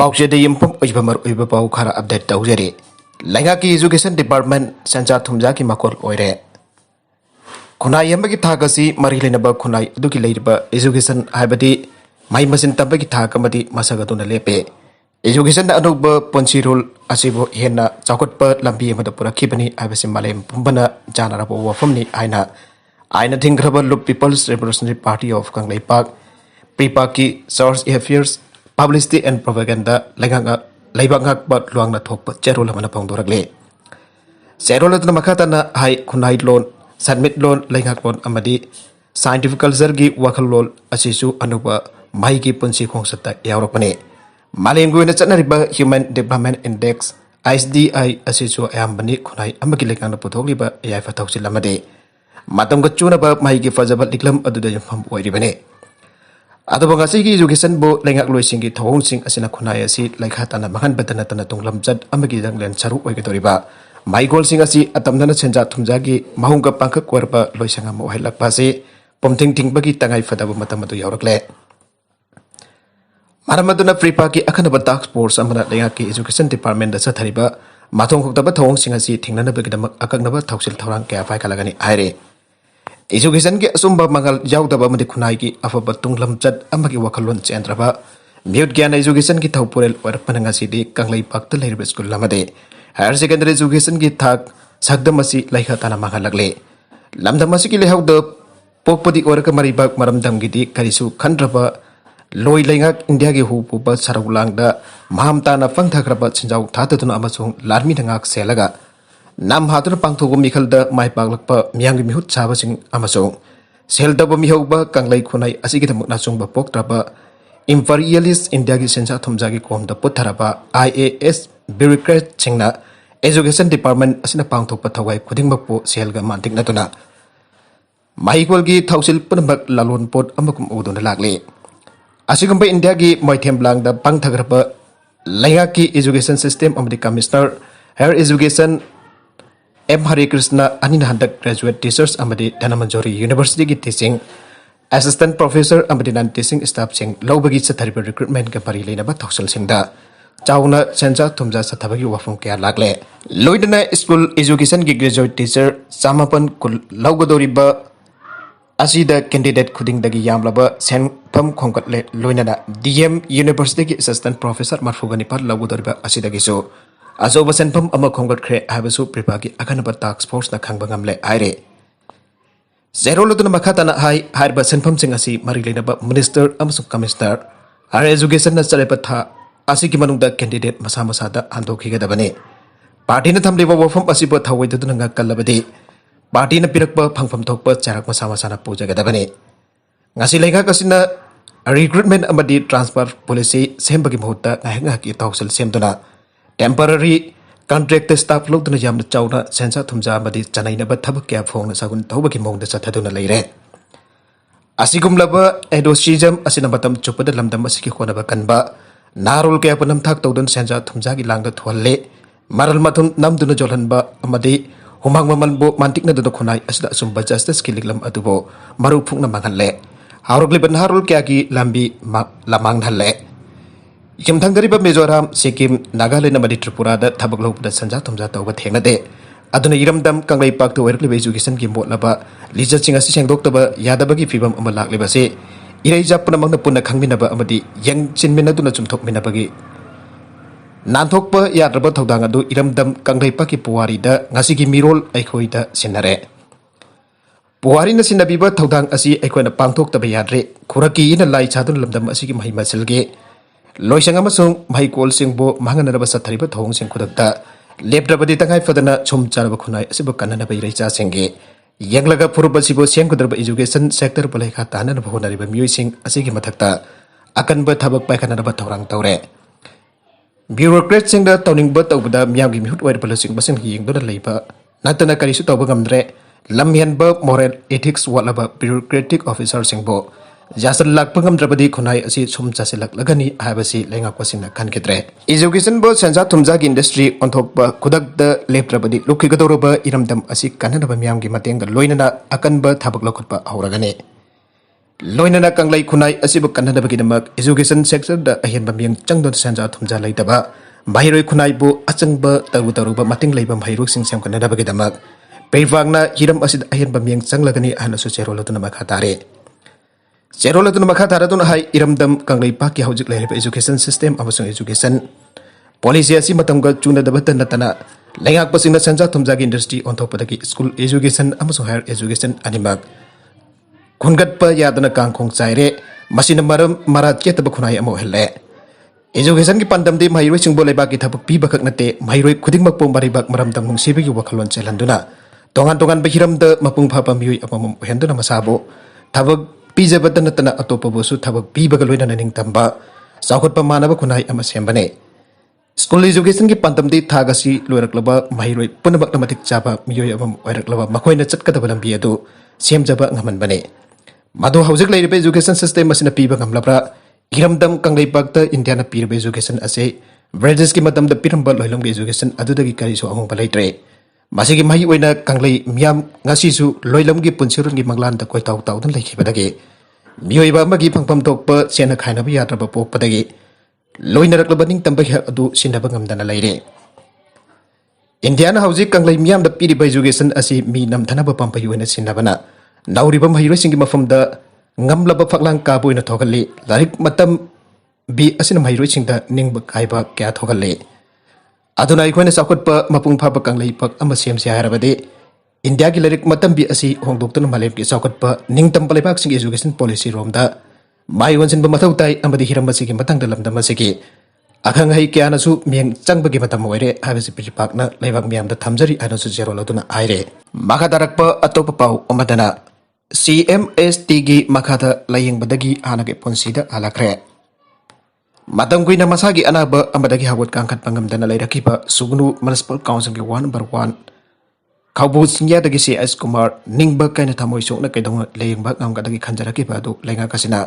पाउचेद यमपम उजबमर उइब पाउ खरा अपडेट तौजरे लैंगा की एजुकेशन डिपार्टमेंट सेंसा थुमजा की मकोल ओइरे खुनाई यमबगी थागसी मरि लेनब खुनाई दुकी लेरिबा एजुकेशन हाइबदी माइ मसिन तबगी थागमदी मसगदुना लेपे एजुकेशन अनुब पंची रूल असिबो हेना चाकोटप लंबी अमद पुरखिबनी हाइबसी मालेम पुंबना जानरबो वफमनी आइना आइना थिंग्रब लुप people's representative party of Kangleipak PREPAK की सोर्स affairs Publicity and Propaganda Laibangak but Luang Top, Cherola Pondoragli. Cherola to the Makatana High Kunai loan, Submit loan, Langak loan Amadi, Scientific Zergi, Wakal loan, Asisu, Anuba, Maiki Punsi Konsata, Europane. Malingu in the Sanariba Human Development Index, ISDI, Asisu, Ambani, Kunai, Amakilakan Potoliba, Yafatoxi Lamade. Madam Gachunaba, Maiki Fazaba, Diclam, Adu from Wairibane. Adabangasi education bo lengak loisingi thong sing asina khunai asi laikhatana mahan batana tana tunglam jat amagi danglen charu oigetoriba maigol sing asi atamdana senja thumjagi mahunga pangka korba loisanga mo hailakpa se pomthing tingbagi tangai fadaba matamatu yaurakle maramaduna fripa ki akhanaba task force amana lengak ki education department da sathariba mathong khokdaba thong sing asi thingnana begidamak akaknaba thoksil thorang kya fai kalagani aire Education के असुंबा मंगल जाउदबा मदि खुनाई की अफब तुंगलम चत अमगी वखलोन चेंद्रबा mute ज्ञान education की थौपुरेल और पनंगासीदी कंगलाई पक्त लेरिब school लमदे higher secondary education की थाक सकदमसी लाइखाताना मंगलगले लमदमसी की लेहौद पोपदी और मरिबाग मरमदमगिदी करिसु खंड्रबा लोई लेंगाक इंडिया की हुपुबा सरौलांगदा महामताना फंगथाग्रबा छिंजाउ थाततुना अमसुंग Laramie नंगाक सेलगा Nam hatur pangthugo mikhalda mai paglakpa miyanggi mihut chabasing amasong seldaba mihauba kanglai khunai asigidamuk nachungba poktraba imperialist India gi sensa thumjagi komda putharaba IAS bureaucrat chingna education department asina pangthokpa thawai khudingmakpo selga mantik natuna mahikol gi thausil punbak lalon pot amakum uduna lagle asigumba India gi moithem blangda pangthagraba laiga ki education system amdi commissioner higher education M. Hari Krishna Anin Handak graduate teachers Amadi Danamanjori University ki teaching assistant professor Amadi nan teaching staff sing lobagi sathariba recruitment ka pari leina ba thoksal singda chauna senja thumja sathabagi wafum kya lagle loidana school education ki graduate teacher samapan kul logodoriba asida candidate khuding dagi yamlaba sen pham khongkat le loinana DM University ki assistant professor marfugani par logodoriba asida gi so Azoba senpam ama kongot kre habasu pripagi akanaba task force na khangbangam le aire zero loduna makhatana hai harba senpam singasi marilena minister amasuk commissioner higher education na chalepa tha asiki manungda candidate masa masa da andokhi gadabane party na thamliba wafam asiba thawaiduna nga kallabadi party na pirakpa phangpham thokpa charak masa masa na puja gadabane ngasi laiga kasina recruitment amadi transfer policy sembagi mahutta ngahenga ki tawsel semduna temporary contract staff log duna jamna chawna sensa thumja madi chanai na bathabak kya phongna sagun thobaki mongda chathaduna leire asigum laba edosism asina batam chupada lamdam asiki khona ba kanba narul kya panam thak tawdun sensa thumja gi langda thwalle maral mathum namduna jolhanba amadi humang mamal bo mantik na duna khonai asida sumba justice kiliklam adubo maru phukna mangalle harul liban harul kya gi lambi lamang dhalle Yamthangariba Mizoram, Sikkim, Nagaland, and Tripura, Tabaklo, the Sanja Tumza over Tenade. Aduna Iramdam, Kangai Park to Workly Education Kimbo Laba, Lisa Sing Assistant Doctor Yadabagi Fibam Amalak Libase, Irajapan among the Puna Kanginaba Amadi, young Chinminaduna Tok Minabagi. Nantokpa Yadaba Todangadu, Iramdam, Kangai Paki Puari, the Nasiki Mirol, Aikoida, Sinare. Puari na Sinabiba Todang Asi, Equina Pantok the Bayadre, Kuraki in a light Sadun Lamdam Asiki Mahima Silge. Loisang amasung mahikol sing bo mahanganaba sa thariba thong sing khudakta leprabadi tangai fadana chum charaba khunai asiba kanana bai reicha singge yanglaga purba sibo seng kudarba education sector polai kha tanan bhonariba mui sing asigi mathakta akanba thabak paikhanana ba thorang tawre bureaucrat sing da tawning ba tawbada miyamgi mihut wair policing basing yengdona leiba natana karisu tawba gamdre lamhian ba moral ethics walaba bureaucratic officer sing bo Jasal Lakpangam Drabadi Kunai Asi Sum Chasilak Lagani Habasi Lenga Kwasina Kankitre. Education Bo Senza Tumzag industry on top Kudak the Leprabadi Lukikadoroba Iramdam Asi Kanaba Miamgi Matenga Loinana Akanba Tabak Lokotpa Auragane. लोइनना कंगलाई खुनाई असिब कन्नदबगिदमक education sector द अहेन बमियंग चंगदो सेंजा थुमजा लैतबा माहिरोय खुनाई बु अचंग तरुब मतिंग लैबम हाइरुक सिंग सेम कन्नदबगिदमक पेवागना हिरम असिद अहेन बमियंग चंगलगनी अहनसु चेरोलतुना मखा तारे चेरोलतुना मखा तारतुना हाई इरमदम कंगलाई पाकी हौजिक लैरब एजुकेशन सिस्टम अमसुंग एजुकेशन पॉलिसी असी मतंग चुनदबत नतना लैंगाक पसिंग सेंजा थुमजागी इंडस्ट्री ऑनथोपदगी स्कूल एजुकेशन अमसुंग हायर एजुकेशन अनिमक खुनगत यादना कांखों चाइरे मसिन मरम मरात केतब खुनाई अमो हेले एजुकेशन की पंदमदि महिरोय सिंबो लेबा की थबक पीब खक नते महिरोय खुदिंगमक पों बारिबक मरम तंगुंग सिबगी वखलोन चेलंदुना तोंगान तोंगान बहिरम द मपुंग फापा मियुय अपमम हेंदुना मसाबो थबक पीजबत नतना अतोपबोसु थबक पीबग लोइना निंग तंबा साखुत मानब खुनाई अम सेंबने स्कूल एजुकेशन की पंदमदि थागसी लोरकलबा महिरोय पुनमक नमतिक चाबा मियुय अपम ओरकलबा मखोइना चटकदब लंबी अदु सेमजबा ngamenbane मधु हौजिक लैरबे एजुकेशन सिस्टम मसिना पीबा ngамlabra हिरमदम कंगलैपाक इंडिया पीरबे एजुकेशन असे ब्रिटिश की मतम पीरब लोइलम एजुकेशन अदुदगी करीसु अहोंबा लैत्रे मसिगी मही ओइना कंगलै मियाम ngasisu लोइलम की पुनसिरुन की मंगलान द कोइताउ ताउदन लैखिबदगे मियोइबा अमगी फंगफम तोकप सेना खाइनब यात्रब पोकपदगे लोइनरकलबनिंग तंबा अदु सिनब ngамदना लैरे इंडिया हौजिक कंगलै मियाम द पीरिबा एजुकेशन असे मी नमथनब पंपय ओइना सिनबना नाउरिबा महिरोसिंगी मफमदा ngamlaba faklang kabu ina thogali larik matam bi asina mairoi singda ningba kaiba kya thogali aduna ikoina sakutpa mapung phaba kanglei pak ama semse harabade india ki larik matam bi asi hongdoktuna malem ki sakutpa ningtam palebak sing education policy romda mai wonsin ba mathau tai amadi hiramba sigi matangda lamdam asigi akhang hai kya nasu mieng changbagi matam oire habisi pijipakna leibak miamda thamjari anasu zero laduna aire makadarakpa atopa pau amadana CMST की मखादा lying बदगी आना के पुंसीदा आलाख्रे मतम कुइना मसागी अनाब अमदगी हावत कांखत पंगम दना लैरखिबा सुगनु municipal council के 1/1 खाबु सिंग्यादगी CS Kumar निंगबा काइना थमोय सोकना कैदोंग लायंगबा ngamgadagi खंजरखिबा दु लायंगा कसिना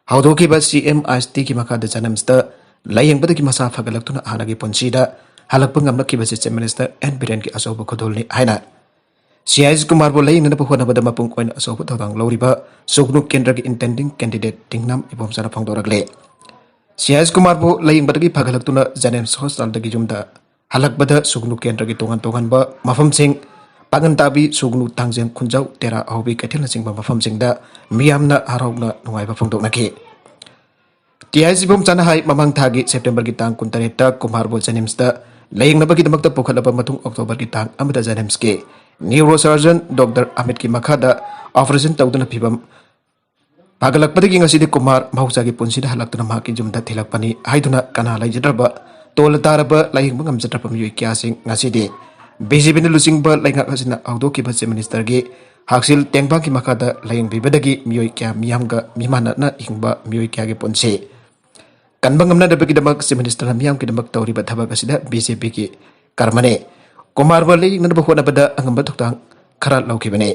हावदोखिबा CMST की मखादा जनमस्ता लायंग बदगी मसा फगलक्तुना आनागी पुंसीदा हलकप ngamlakhiba chief minister N Biren की असोब खुदोलनी हाइना CS कुमार बो लैंग नब होनबद मपुंग कोइन असोब थौदांग लौरिबा सुगनु केंद्र की इंटेंडिंग कैंडिडेट टिंगनाम इबोम सना फोंदोरगले CS कुमार बो लैंग बदगी फगलक्तुना जेनेम्स हॉस्पिटल दगी जुमदा हलकबद सुगनु केंद्र की तोंगन तोंगनबा मफम सिंग पागन ताबी सुगनु तांगजेम खुंजाउ तेरा आउबी कैथेल सिंग मफम सिंगदा मियामना आरौना नुंगाइबा फोंदोकनाखि TIC इबोम सना हाई ममंग थागी सेप्टेंबर की तांग 19 कुमार बो जेनेम्स दा लैंग नबगी दमकता पोखलबा मतुंग अक्टोबर की तांग अमदा जेनेम्स के न्यूरोसर्जन डॉक्टर अमित की मखादा ऑपरेशन तौदना फिबम पागलकपदगी ngasi कुमार महौसागी पुंसीदा हलक्तुना माकी जुमदा थिलकपनी हाइदुना कना लैजद्रबा तोल तारबा लायंग ngamjatra मियोय क्यासिंग ngasi दे BJP न लुसिंगबा लायंगा हसिना आउदोकी बचे मिनिस्टर गे हाक्सिल टेंगबा की मखादा लायंग बिबदगी मियोय क्या मियामगा मिमानना हिंगबा मियोय क्या गे पुंसे कनबा ngamna दबगी दमक से मिनिस्टर मियाम की दमक तौरिबा थबक असिदा BJP की कर्मने कुमार वाले नब होनबदा अंगम थोक्तांग खरा लौखिबने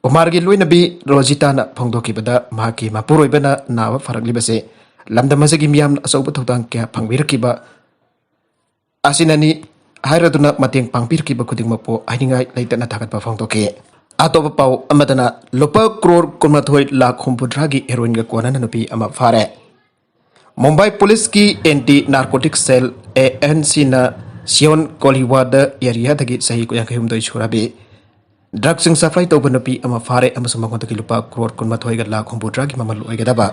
कुमार की लोइनबी रोजिताना फोंदोखिबदा माकी मापुरोइबना नाव फरकलिबसे लमदमसगी मियाम असौब थोक्तांग क्या फंगबिरखिबा आसिनानी हाइरदुना मतेंग पांगपिरखिबा खुदिंगमपो आइनिंगाइ लैतना थागतबा फोंदोखे आतोबा पाउ अमदना लुपा करोड़ 19 लाख हुंपुद्रागी हेरोइन गा कोनना नुपी अमा फारे मुंबई पुलिस की एंटी नार्कोटिक्स सेल ANC ना सियोन कोलीवाद एरिया दगी सही को यांखयुमदोय सुराबी ड्रग्स सप्लाई तौब नुपी अमा फारे अमसुम मगोदगी लुपा करोड़ 19 लाख हुंपुद्रागी ममल ओइगदबा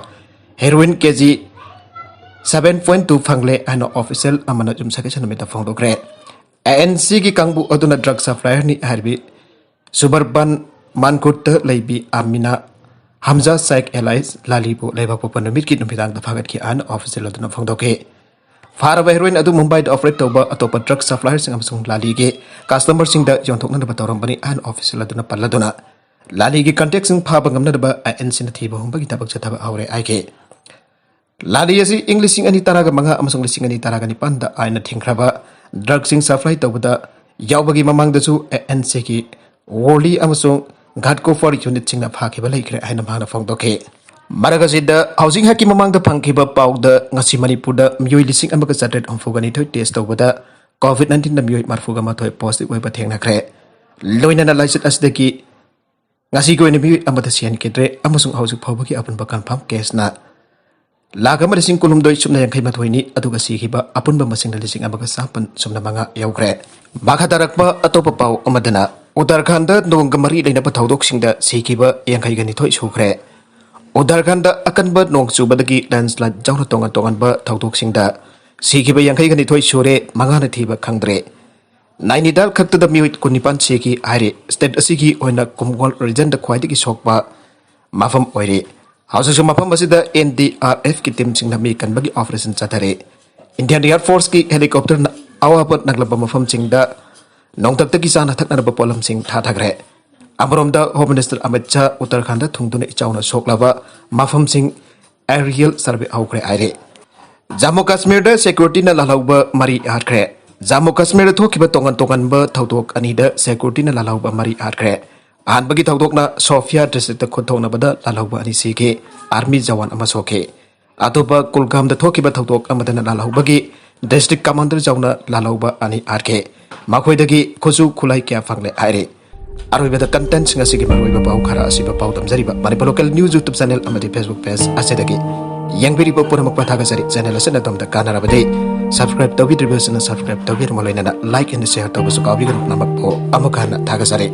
हेरोइन केजी 7.2 फंगले आनो ऑफिशियल अमना जुमसके सनमिता फोंदोग्रे ANC की कांगबु अदुना ड्रग सप्लायर नि हरबी सुबरबन मानकुट लैबी आमिना हमजा साइक एलाइज लालीबु लैबा पोपनमित की नुमिदांग दफागत की आन ऑफिशियल अदुना फोंदोके फारब हेरोइन अदु मुंबई ऑपरेट तौब अतोप ड्रग सप्लायर सिंग अमसुंग लाली के कस्टमर सिंग द जोंथोकनब तौरमबनी आन ऑफिशियल अदुना पल्लदुना लाली की कांटेक्ट सिंग फाब ngamnadaba ANC न थीब हुंबगी तबक चथब आवरे आइके लाली असि इंग्लिश सिंग अनि तरागा मंगा अमसुंग लिसिंग अनि तरागा निपान द आइन थिंख्रबा ड्रग सिंग सप्लाई तौबदा यावबगी ममांग दसु ANC की वोली अमसुंग घाटको फॉर यूनिट सिंग न फाखिबा लैख्रे आइन मांगना फोंदोके मरगसिदा हाउसिंग हकी ममांग फंखिब पाउद ngasi मणिपुर मियोय लिसिंग अमक चट्रेट अंफुगनी थोय टेस्ट तौबदा COVID-19 मियोय मरफुगा माथोय पॉजिटिव ओइबा थेंगनाख्रे लोइनना लाइसेट असदगी ngasi ko ni mi amada sian kedre amasung hausuk phawbaki apun bakan pham case na laga ma sing kulum doi sumna yang khai mathoi ni aduga si khiba apun ba masing lising abaga sapan sumna manga yaukre bakha tarakpa atopa pau amadana Uttarakhand da nong gamari leina pa thaudok singda si khiba yang khai gani thoi sukre Uttarakhand da akan ba nong chubadagi landslide jawna tonga tongan ba thaudok singda si khiba yang khai gani thoi sure manga na thiba khangdre Nainidal khakta da miwit kunipan seki aire state asigi oina kumgol region da khwaidagi sokpa mafam oire hausa mafam asida NDRF ki team singna mi kanbagi operation chathare Indian Air Force ki helicopter na awapat naglaba mafam singda nongtak taki sana thakna ba polam sing thagre amromda Home Minister Amit Shah Uttarakhand da thungdune ichauna soklaba mafam sing aerial survey aukre aire Jammu Kashmir da security na lalauba mari atkre Jammu Kashmir thokiba tongan tongan ba thaudok anida security na lalauba mari atkre an bagi thaudok na Sofia district da khothona bada lalauba ani sike army jawan ama soke atoba Kulgam da thokiba thaudok amadana lalauba gi district commander jauna lalauba ani arke makhoi khosu khulai kya fangle aire aroi da content singa sigi maroi ba pau khara asiba pau tamjari ba mari local news YouTube channel amadi Facebook page asedagi yang beri puramak pathaga sari channel asana tamda kanara bade subscribe tawi subscribe tawi like and share tawi sukawi namak po amakana thaga sari